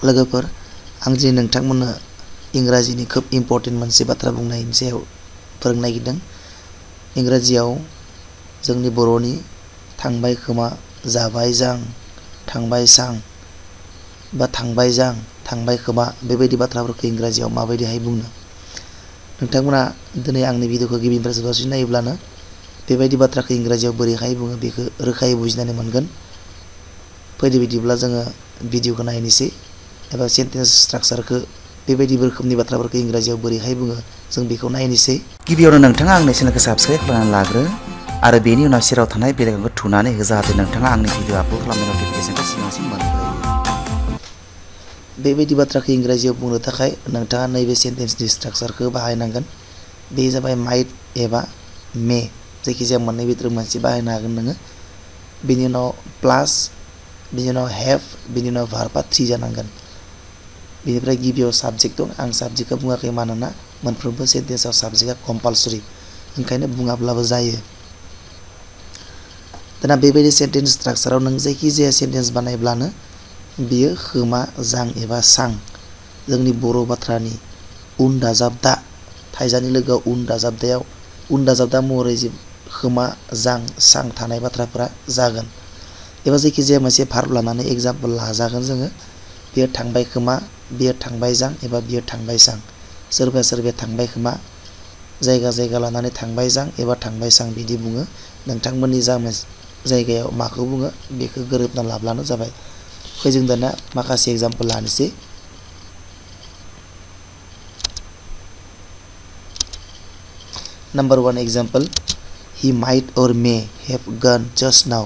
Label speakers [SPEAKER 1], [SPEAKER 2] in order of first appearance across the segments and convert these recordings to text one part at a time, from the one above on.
[SPEAKER 1] लोगोफोर आं दिनै नोंथांमोननो इंराजिनि खोब इम्पर्टेन्ट मोनसे बाथ्रा बुंनायनि सायाव फोरोंनो नागिरदों। इंराजियाव जोंनि बर'नि थांबाय खोमा, जाबाय जां, थांबाय सां बा थांबाय जां, थांबाय खोमा बेबायदि बाथ्राफोरखौ इंराजियाव माबायदिहाय बुङो। नोंथांमोना दिनै आंनि भिडिअखौ गिबिनिफ्राय जोबजासिम नायोब्लानो बेबायदि बाथ्राखौ इंराजियाव बोरैहाय बुङो बेखौ रोखायै बुजिनानै मोनगोन। फैदो बिदिब्ला जोङो भिडिअखौ नायनोसै एबा सेन्टेन्स स्ट्राक्चारखौ बेबायदि रोखोमनि बाथ्राफोरखौ इंराजियाव बोरैहाय बुङो जों बेखौ नायनोसै। गिबियावनो नोंथाङा आंनि चेनेलखौ साबस्क्राइब खालामनानै लाग्रो आरो बेनि उनाव सेराव थानाय बेल आइकनखौ थुनानै हो जाहाथे नोंथाङा आंनि भिडिअ आपल'ड खालामनाय नटिफिकेसनखौ सिगांसिन मोनग्रोयो। बेबायदि बाथ्राखौ इंराजियाव बुंनो थाखाय नोंथाङा नैबे सेन्टेन्सनि स्ट्राक्चारखौ बाहायनांगोन। बे जाबाय माइट एबा मे, जायखिजाया मोननै भितोराव मोनसे बाहायनो हागोन नोङो। बेनि उनाव प्लास, बेनि उनाव हेभ, बेनि उनाव भार्बआ 3 जानांगोन। बेनिफ्राय गिबियाव साबजेक्ट दं। आं साबजेक्टखौ बुङाखै मानोना मोनफ्रोमबो सेन्टेन्सआव साबजेक्टआ कम्पालसरि, ओंखायनो बुङाब्लाबो जायो। दाना बेबायदि सेन्टेन्स स्ट्राक्चाराव नों जायखिजाया सेन्टेन्स बानायब्लानो बियो खोमा, जां एबा सां जोंनि बर' बाथ्रानि उन दाजाबदा थाइजानि लोगोआव उन दाजाबदा महरै खोमा, जां, सां थानाय बाथ्राफोरा जागोन। एबा जायखिजाया मोनसे भार्ब लानानै एग्जाम्पल लाजागोन जोङो। बियो थांबाय खोमा, बियो थांबाय जां एबा बियो थांबाय सां। सोरबाया थांबाय खोमा, जायगा लानानै थांबाय जां एबा थांबाय सां बिदि बुङो। नोंथांमोननि जायगायाव माखौ बुङो बेखौ गोरोबना लाब्लानो जाबाय। फै जों दाना माखासे एग्जाम्पल लानोसै। Number 1 example, he might or may have gone just now।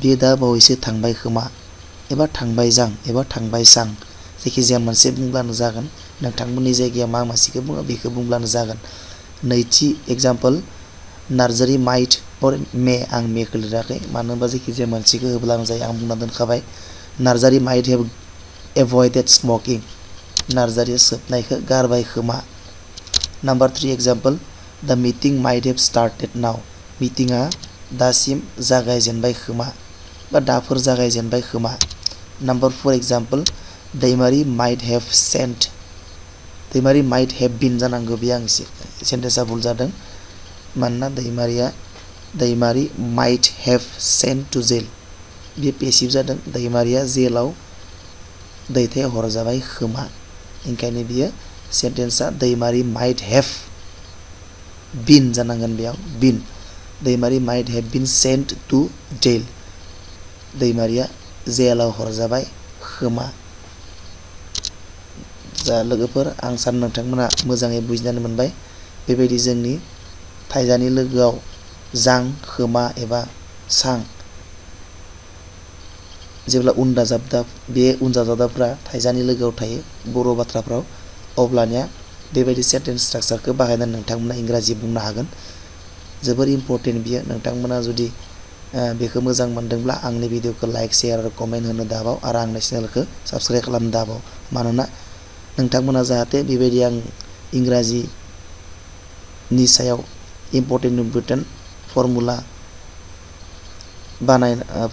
[SPEAKER 1] बियो दा बावैसो थांबाय खोमा एबा थांबाय जां एबा थांबाय सां जायखिजाया मोनसे बुंब्लानो जागोन। नोंथांमोननि जायगायाव मा मोनसेखौ बुङो बेखौ बुंब्लानो जागोन। नैथि एग्जाम्पल, नार्जारि माइट और मे, आं मेखौ लिराखै मानो होनबा जायखिजाया मोनसेखौ होब्लानो जायो, आं बुंना दोनखाबाय। Narzary might have avoided smoking, नार्जारिया सोबनायखौ गारबाय खोमा। Number 3 example, the meeting might have started now, मिटिंआ दासिम जागायजेनबाय खोमा बा दाफोर जागायजेनबाय खोमा। Number 4 example, Daimari might have sent, Daimari might have been जानांगौ, बे आं सेन्टेन्सआ भुल जादों मानोना Daimari might have sent to jail, बे पेसिभ जादों। दैमारिया जेलाव दैथायहरजाबाय खोमा, ओंखायनो बियो सेन्टेन्सआ दैमारि माइट हेभ बिन जानांगोन। बेयाव been, Daimari might have been sent to jail, दैमारिया जेलाव हरजाबाय खोमा। जा लोगोफोर, आं सानो नोंथांमोना मोजाङै बुजिनानै मोनबाय। बेबायदि जोंनि थाइजानि लोगोआव जां, खोमा एबा सां जेब्ला उन दाजाबदा, बे उन दाजाबदाफ्रा थाइजानि लोगोआव थायो बर' बाथ्राफ्राव, अब्लानिया बेबायदि सेन्टेन्स स्ट्राक्चारखौ बाहायनानै नोंथांमोना इंराजि बुंनो हागोन। जोबोर इम्पर्टेन्ट बियो। नोंथांमोना जुदि बेखौ मोजां मोनदोंब्ला आंनि भिडिअखौ लाइक, शेयार आरो कमेन्ट होनो दाबाव आरो आंनि चेनेलखौ साबस्क्राइब खालामनो दाबाव। मानोना नोंथांमोना जाहाथे बेबायदि आं इंराजिनि सायाव इम्पर्टेन्ट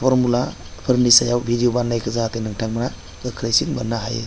[SPEAKER 1] फर्मुलाफोरनि सायाव भिडिअ बानायनायखौ जाहाथे नोंथांमोना गोख्रैसिन मोननो हायो।